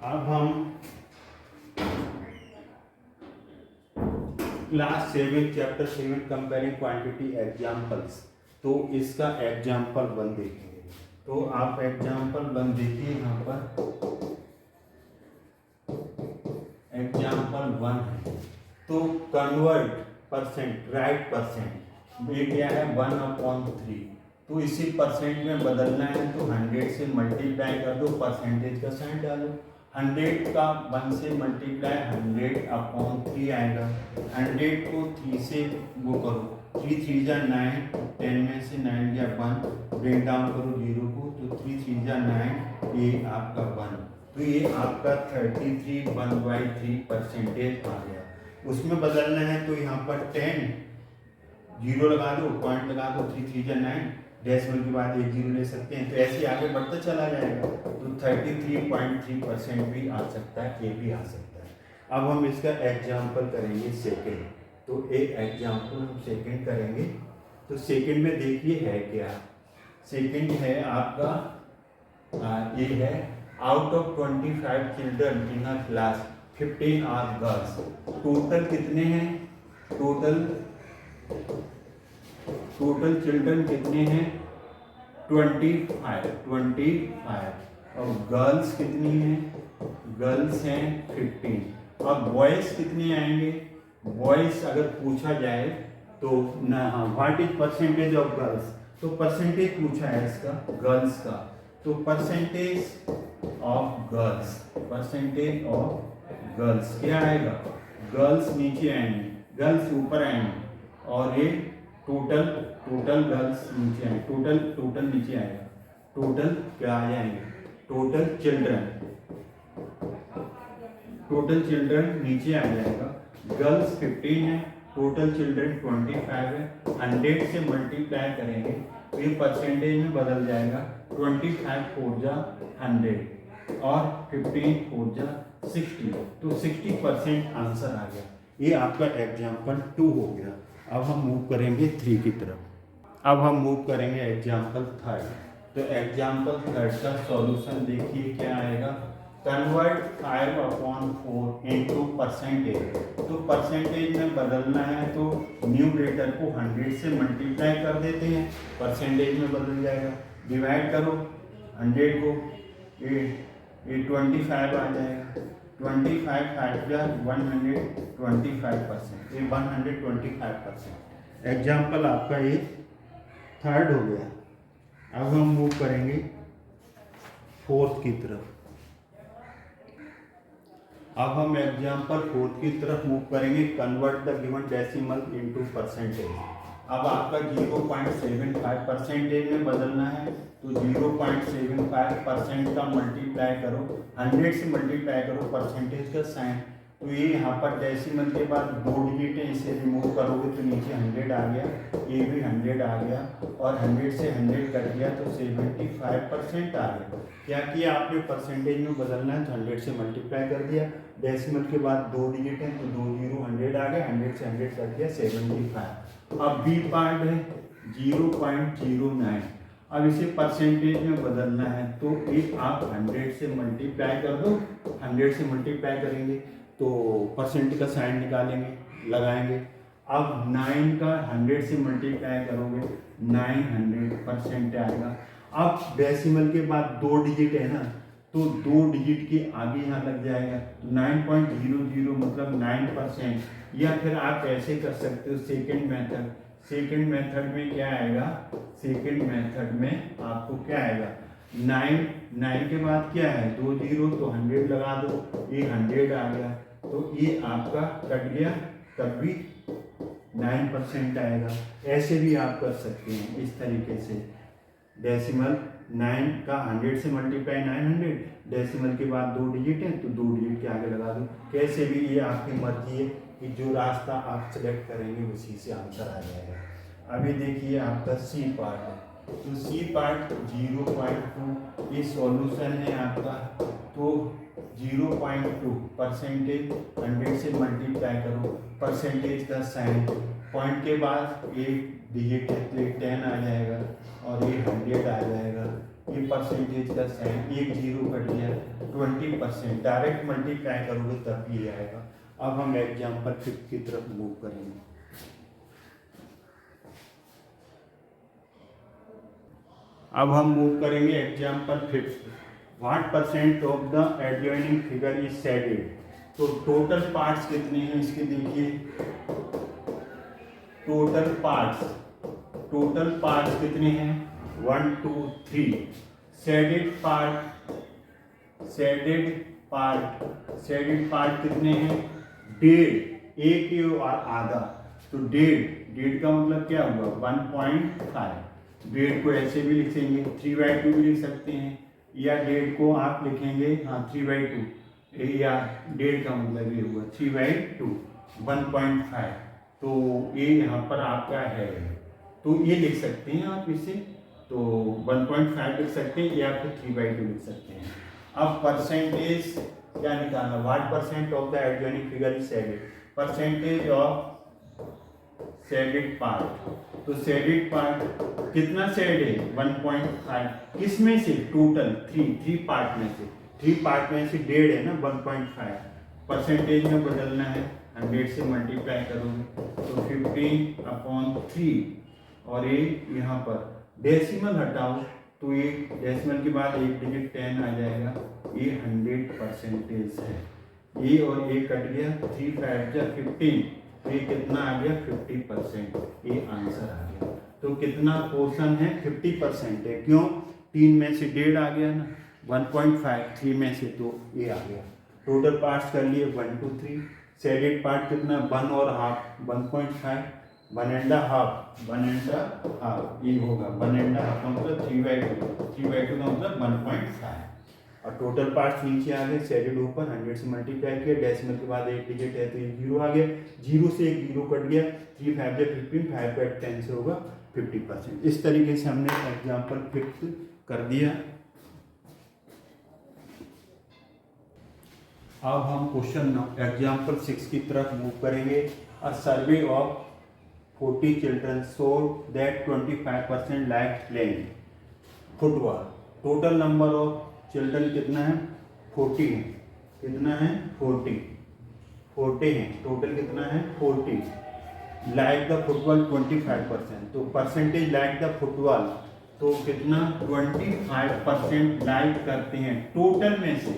अब हम class 7 chapter 7 comparing quantity examples, तो इसका एग्जाम्पल 1 देखेंगे। तो आप एग्जाम्पल 1 देखिए, यहाँ पर एग्जाम्पल 1 है। तो कन्वर्ट परसेंट, राइट परसेंट, ये क्या है 1/3। तो इसी परसेंट में बदलना है तो 100 से मल्टीप्लाई कर दो, परसेंटेज का साइन डालो। 100 का 1 से मल्टीप्लाई 100/3 आएगा। 100 को 3 से वो करो, 3 3 जा 9, 10 में से 9 गया 1, ब्रेक डाउन करो 0 को, तो 3 3 जा 9, ये आपका 1। तो ये आपका 33/1/3 परसेंटेज आ गया। उसमें बदलना है तो यहाँ पर 10 जीरो लगा दो, पॉइंट लगा दो, 3 3 जा 9, डेसिमल के बाद 1 जीरो ले सकते हैं, तो ऐसे आगे बढ़ता चला जाएगा। तो 33.3% भी आ सकता है, ये भी आ सकता है। अब हम इसका एग्जाम्पल करेंगे सेकेंड। तो एक एग्जाम्पल हम सेकेंड करेंगे। तो सेकेंड में देखिए है क्या, सेकेंड है आपका ये है out of 25 children in a class 15 are girls. Total कितने हैं, टोटल चिल्ड्रन कितने हैं 25 और गर्ल्स कितनी हैं, गर्ल्स हैं 15। अब बॉयज कितने आएंगे, बॉयज अगर पूछा जाए तो ना, what is percentage of girls, तो परसेंटेज पूछा है इसका गर्ल्स का, तो परसेंटेज ऑफ गर्ल्स क्या आएगा, गर्ल्स नीचे आएंगे, गर्ल्स ऊपर आएंगे, और ये टोटल गर्ल्स नीचे आएंगे, टोटल नीचे आएगा, टोटल क्या आ जाएंगे, टोटल चिल्ड्रन नीचे आ जाएगा। गर्ल्स 15 है, टोटल चिल्ड्रन 25 है। 100 से मल्टीप्लाई करेंगे तो ये परसेंटेज में बदल जाएगा, 25 4 जा 100 और 15 4 जा 60, तो 60% आंसर आ गया। ये आपका एग्जाम्पल 2 हो गया। अब हम मूव करेंगे 3 की तरफ। अब हम मूव करेंगे एग्जाम्पल 3। तो एग्जाम्पल 3 का सॉल्यूशन देखिए क्या आएगा, कन्वर्ट 5/4 इनटू परसेंटेज। तो परसेंटेज में बदलना है तो न्यूमरेटर को 100 से मल्टीप्लाई कर देते हैं, परसेंटेज में बदल जाएगा। डिवाइड करो 100 को, ये 25 आ जाएगा, 25 5 जा 125%, ये 125%। एग्जाम्पल आपका ये 3 हो गया। अब हम मूव करेंगे 4 की तरफ। अब हम एग्जाम्पल 4 की तरफ मूव करेंगे, convert the given decimal into percentage. अब आपका 0.75 परसेंटेज में बदलना है तो 0.75% का मल्टीप्लाई करो, 100 से मल्टीप्लाई करो, परसेंटेज का साइन। तो ये यहाँ पर डेसिमल के बाद 2 डिजिट है, इसे रिमूव करोगे तो नीचे 100 आ गया, ये भी 100 आ गया, और 100 से 100 कट गया तो 75% आ गया। क्या किया आपने, परसेंटेज में बदलना है तो 100 से मल्टीप्लाई कर दिया, डेसिमल के बाद 2 डिजिट है तो 2 0 100 आ गया, 100 से 100 कट गया 75। अब बी पार्ट है 0.09। अब इसे परसेंटेज में बदलना है तो एक आप 100 से मल्टीप्लाई कर दो, 100 से मल्टीप्लाई करेंगे तो परसेंट का साइन निकालेंगे, लगाएंगे। अब 9 का 100 से मल्टीप्लाई करोगे 900% आएगा। अब डेसिमल के बाद 2 डिजिट है ना, तो 2 डिजिट के आगे यहाँ लग जाएगा, तो 9.00 मतलब 9%। या फिर आप ऐसे कर सकते हो सेकेंड मेथड में क्या आएगा, सेकेंड मेथड में आपको क्या आएगा, 9 के बाद क्या है 2 0, तो 100 लगा दो, ये 100 आ गया, तो ये आपका कट गया, तब भी 9% आएगा। ऐसे भी आप कर सकते हैं इस तरीके से, डेसिमल 9 का 100 से मल्टीप्लाई 900, डेसिमल के बाद 2 डिजिट है तो 2 डिजिट के आगे लगा दो। कैसे भी ये आपकी मर्जी है कि जो रास्ता आप सेलेक्ट करेंगे उसी से आंसर आ जाएगा। अभी देखिए आपका सी पार्ट है, तो सी पार्ट 0.2 ये सॉल्यूशन है आपका। तो 0.2 परसेंटेज 100 से मल्टीप्लाई करो, परसेंटेज का साइन, पॉइंट के बाद एक डिजिट है तो 10 आ जाएगा और ये 100 आ जाएगा, ये परसेंटेज का साइन, एक 0 कट गया 20%, डायरेक्ट मल्टीप्लाई करोगे तब ये आएगा। अब हम एग्जाम्पल 5 की तरफ मूव करेंगे। अब हम मूव करेंगे example 5। What percent of the adjoining figure is shaded. तो टोटल पार्ट्स कितने हैं इसके देखिए, टोटल पार्ट्स कितने हैं 1 2 3। शेडेड पार्ट कितने हैं 1.5, एक और आधा। तो 1.5 का मतलब क्या हुआ 1.5। 1.5 को ऐसे भी लिखेंगे 3/2 भी लिख सकते हैं, या 1.5 को आप लिखेंगे 3/2, या 1.5 का मतलब ये हुआ 3/2 1.5। तो ये यहाँ पर आपका है, तो ये लिख सकते हैं आप इसे, तो 1.5 लिख सकते हैं या फिर 3/2 लिख सकते हैं। अब परसेंटेज क्या निकालना, what percent of the adjoining figure is shaded, percentage of shaded part. तो शेडेड पार्ट कितना शेड है 1.5, किसमें से टोटल 3 पार्ट में से, 3 पार्ट में से 1.5 है ना 1.5। परसेंटेज में बदलना है, 100 से मल्टीप्लाई करोगे तो 15/3, और ये यहाँ पर डेसिमल हटाओ तो ये डेसिमल के बाद एक डिजिट 10 आ जाएगा, ये 100% है। ये और ये कट गया, 3 5 जा 15, ये कितना आ गया 50%, ये आंसर आ गया। तो कितना पोर्शन है 50% है, क्यों 3 में से 1.5 आ गया ना, 1.5 3 में से, तो ये आ गया। टोटल पार्ट्स कर लिए 1 2 3। शेडेड पार्ट कितना 1 और हाफ 1.5, 1.5 ये होगा 1.5 मतलब 3/2 का मतलब 1.5। और टोटल पार्ट्स नीचे आ गए, शेडेड ऊपर 100 से मल्टीप्लाई किया, डेसिमल के बाद एक डिजिट है तो ये 0 आ गया, 0 से एक 0 कट गया, 3 5 जा 15, 5 का 10 से होगा 50%। इस तरीके से हमने एग्जाम्पल 5 कर दिया। अब हम क्वेश्चन एग्जाम्पल 6 की तरफ मूव करेंगे। A survey of 40 children show that 25% like playing football. Total number of children कितना है 40 है, कितना है 40 है, टोटल कितना है 40। लाइक द फुटबॉल 25%, तो परसेंटेज लाइक द फुटबॉल तो कितना 25% लाइक करते हैं टोटल में से,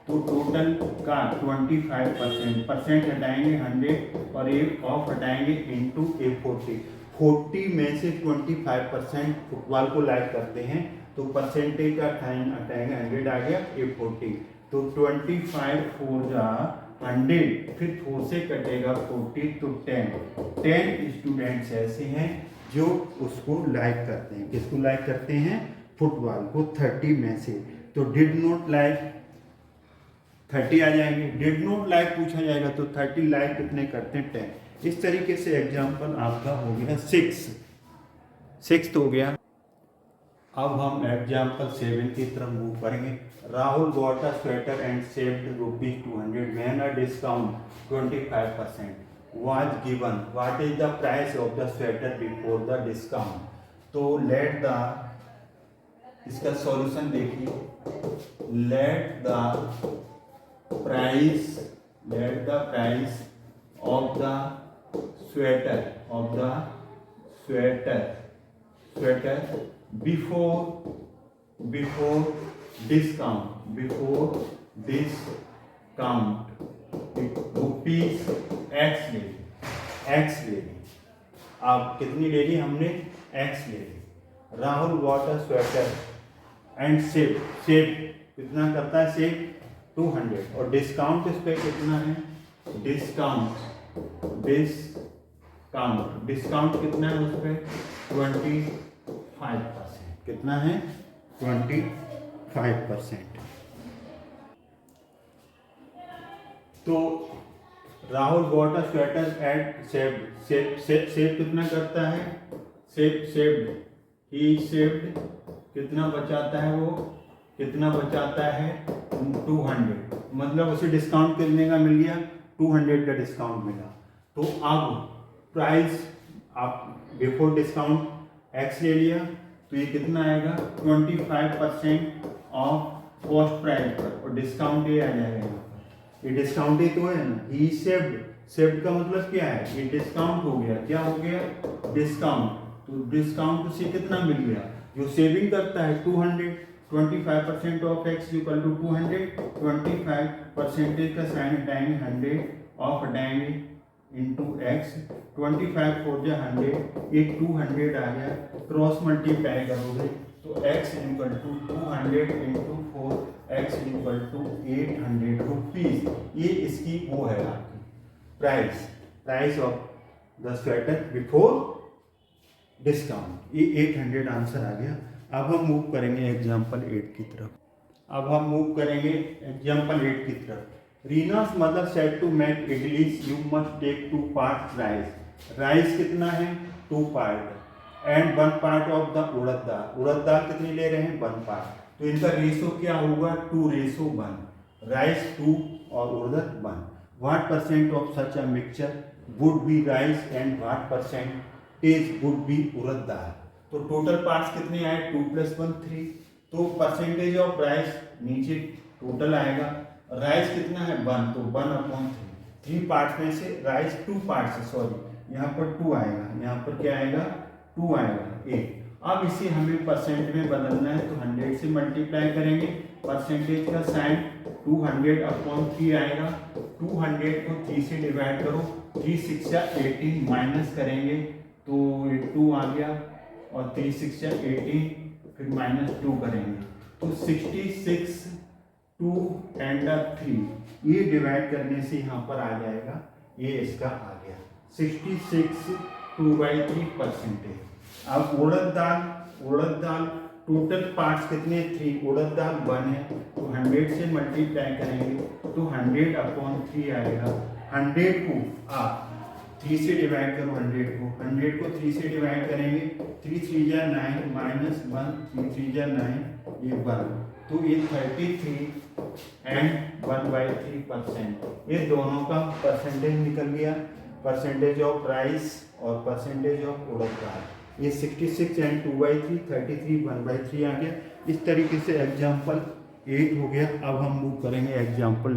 तो टोटल का 25%, परसेंट हटाएंगे 100 और एक ऑफ हटाएंगे इनटू ए 40 में से 25% फुटबॉल को लाइक करते हैं, तो परसेंटेज का हटाएंगे 100 आ गया ए 40, तो 25 4 जा 100, फिर 4 से कटेगा 40 तो 10 स्टूडेंट्स ऐसे हैं जो उसको लाइक करते हैं। किसको लाइक करते हैं फुटबॉल को 30 में से, तो डिड नॉट लाइक 30 आ जाएंगे, डिड नॉट लाइक पूछा जाएगा तो 30 लाइक कितने करते हैं 10। इस तरीके से एग्जाम्पल आपका हो गया 6 हो गया। अब हम एग्जाम्पल 7 की तरफ मूव करेंगे। Rahul bought a sweater and saved ₹200 when a discount 25% was given. What is the price of the sweater before the discount? तो लेट द, इसका सॉल्यूशन देखिए, let the price of the sweater before discount rupees x ले ली। अब कितनी ले ली हमने एक्स ले ली। Rahul bought a sweater and save कितना करता है सेव 200, और डिस्काउंट इस पे कितना है डिस्काउंट कितना है उस पे 25%, कितना है 25%। तो Rahul bought a sweater at save कितना करता है सेव्ड कितना बचाता है, वो कितना बचाता है 200, मतलब उसे डिस्काउंट कितने का मिल गया 200 का डिस्काउंट मिला। तो अब प्राइस आप बिफोर डिस्काउंट एक्स ले लिया, तो ये कितना आएगा 25% ऑफ कॉस्ट प्राइस पर, और डिस्काउंट ये आ जाएगा यहाँ पर। ये डिस्काउंट ही तो है ना, ही सेव्ड। सेव्ड का मतलब क्या है, ये डिस्काउंट हो गया, क्या हो गया, डिस्काउंट। तो डिस्काउंट से कितना मिल गया, जो सेविंग करता है 200, 25% ऑफ एक्स इक्वल टू 200, 25% का साइन हटाएंगे 100 ऑफ हटाएंगे इंटू एक्स, 25 फोर जा 100, ये 200 आ गया, क्रॉस मल्टीप्लाई करोगे तो X equal to 200 into 4, X equal to 800 rupees. ये इसकी वो है आपकी price of the sweater before discount. ये 800 आंसर आ गया। अब हम मूव करेंगे एग्जाम्पल 8 की तरफ। रीना's mother said to make idlis you must take 2 parts rice कितना है, 2 part, and 1 part of the urad dal कितनी ले रहे हैं, 1 पार्ट। तो इनका रेशो क्या होगा, 2:1, राइस 2 और उड़द 1। What percent of such a mixture would be rice and what percentage would be urad dal. तो टोटल पार्ट्स कितने आए, 2 + 1 3। तो परसेंटेज ऑफ राइस नीचे टोटल आएगा, राइस कितना है 1, तो 1/3। 3 पार्ट्स में से राइस 2 पार्ट्स है, सॉरी यहाँ पर 2 आएगा, यहाँ पर क्या आएगा 2 आएगा 1। अब इसे हमें परसेंट में बदलना है, तो 100 से मल्टीप्लाई करेंगे, परसेंटेज का साइन 200/3 आएगा। 200 को 3 से डिवाइड करो, 3 6 जा 18 माइनस करेंगे तो 2 आ गया, और 3 6 जा 18 फिर -2 करेंगे तो 66 2 एंड 3, ये डिवाइड करने से यहाँ पर आ जाएगा, ये इसका आ गया 66 2/3 परसेंटेज। अब उड़द दाल टोटल पार्ट्स कितने 3, उड़द दाल 1 है, तो 100 से मल्टीप्लाई करेंगे तो 100/3 आएगा। 100 को आप 3 से डिवाइड करो, 100 को 3 से डिवाइड करेंगे, 3 3 जा 9 -1, 3 3 जा 9, ये 1, तो ये 33 एंड 1/3%। ये दोनों का परसेंटेज निकल गया, परसेंटेज ऑफ राइस और परसेंटेज ऑफ उड़द दाल। ये 66 एंड 2/3, 33 1/3 आ गया। इस तरीके से एग्जाम्पल 8 हो गया। अब हम मूव करेंगे एग्जाम्पल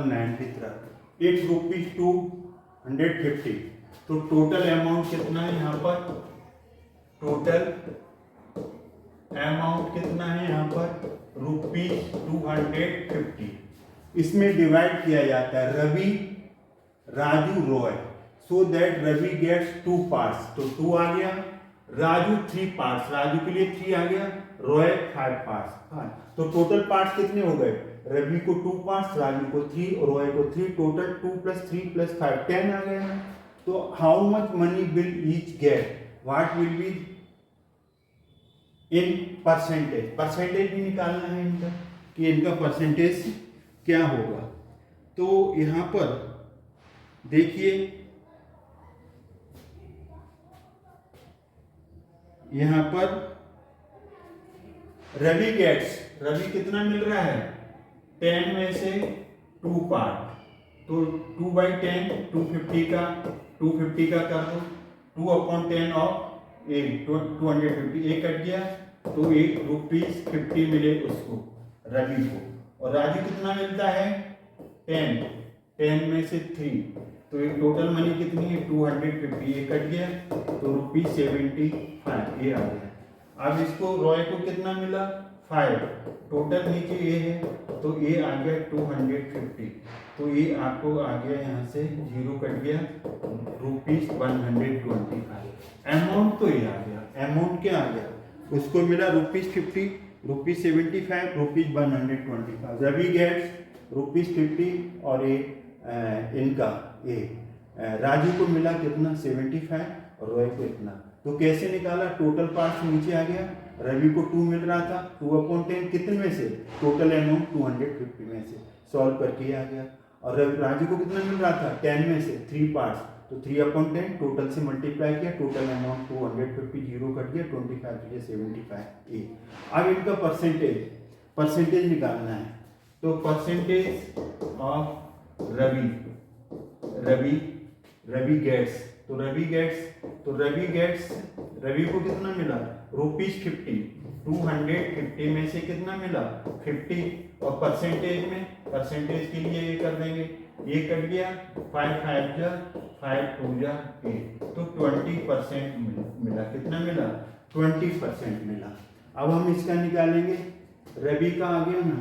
9 की तरफ। इट्स ₹250। तो टोटल अमाउंट कितना है यहाँ पर, ₹250। इसमें डिवाइड किया जाता है Ravi, Raju, Roy, so that Ravi gets 2 parts, तो 2 आ गया, राजू 3 पार्ट्स, राजू के लिए 3 आ गया, रॉय 5 पार्ट्स। तो टोटल पार्ट्स कितने हो गए, रवि को 2 पार्ट्स, राजू को 3 और रॉय को 3, टोटल 2 + 3 + 5 10 आ गया है। तो how much money will each get, what will be in percentage भी निकालना है इनका, कि इनका परसेंटेज क्या होगा। तो यहाँ पर देखिए, यहाँ पर रवि कितना मिल रहा है, 10 में से 2 पार्ट, तो 2/10, 250 का कर दो, 2/10 ऑफ 250, एक कट गया, तो ₹50 मिले उसको रवि को, और राजू कितना मिलता है 10 में से 3, तो ये टोटल मनी कितनी है 250, ये कट गया तो ₹75 ये आ गया। अब इसको रॉय को कितना मिला 5, टोटल नीचे ये है, तो ये आ गया 250, तो ये आपको आ गया, यहाँ से 0 कट गया, ₹125। अमाउंट तो ये आ गया, अमाउंट क्या आ गया, उसको मिला ₹50, ₹75, ₹125। रवि गेट्स ₹50 और ये इनका ये राजू को मिला कितना 75 और रॉय को इतना। तो कैसे निकाला, टोटल पार्ट्स नीचे आ गया, रवि को 2 मिल रहा था, 2/10 कितने में से, टोटल अमाउंट 250 में से, सॉल्व करके आ गया। और राजू को कितना मिल रहा था 10 में से 3 पार्ट्स, तो 3/10 टोटल से मल्टीप्लाई किया, टोटल अमाउंट 250, 0 कट गया, 25 75 ए। अब इनका परसेंटेज निकालना है, तो परसेंटेज ऑफ रवि गेट्स, तो रवि को कितना मिला ₹50, 250 में से कितना मिला 50, और परसेंटेज के लिए ये कर देंगे, ये कट गया 5 5 जा 5 2 जा 8, तो 20% मिला। कितना मिला 20% मिला। अब हम इसका निकालेंगे, रवि का आ गया ना,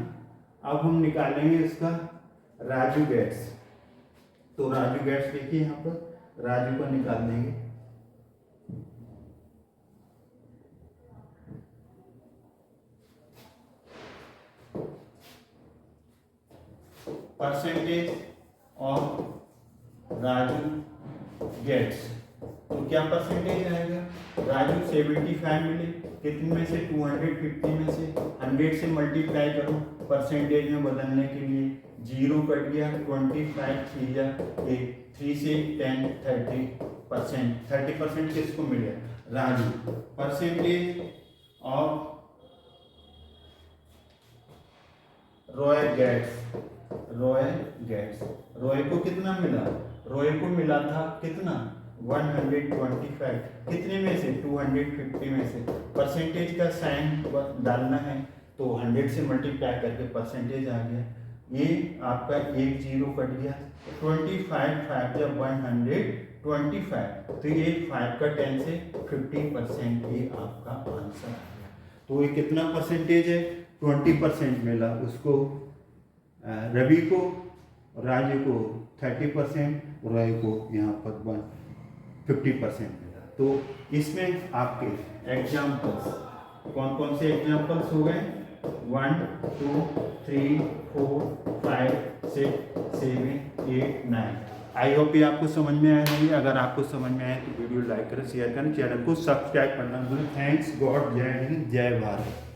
अब हम निकालेंगे इसका राजू गैट्स। तो राजू गैट्स देखिए यहाँ पर राजू का निकाल देंगे। परसेंटेज ऑफ राजू गेट्स, तो क्या परसेंटेज आएगा, राजू 75 मिले, कितने में से 250 में से 100 से मल्टीप्लाई करो परसेंटेज में बदलने के लिए, 0 कट गया 25 3 जा 8, 3 से 10 30%, 30% किसको मिले Raju. Percentage of Roy gets, Roy को कितना मिला, रॉय को मिला था कितना 125, कितने में से 250 में से, परसेंटेज का साइन डालना है तो 100 से मल्टीप्लाई करके परसेंटेज आ गया, ये आपका 1 0 कट गया, 25 5 जब 125, तो ये 5 का 10 से 15%, ये आपका आंसर आ गया। तो ये कितना परसेंटेज है 20% मिला उसको, रवि को, राजू को 30%, रॉय को यहाँ पर 50% मिला। तो इसमें आपके एग्जाम्पल्स कौन कौन से एग्जाम्पल्स हो गए, 1 2 3 4 5 6 7 8 9। आई होप ये आपको समझ में आया होंगे। अगर आपको समझ में आए तो वीडियो लाइक करें, शेयर करें, चैनल को सब्सक्राइब करना भूलें। थैंक्स, गॉड, जय हिंद, जय भारत।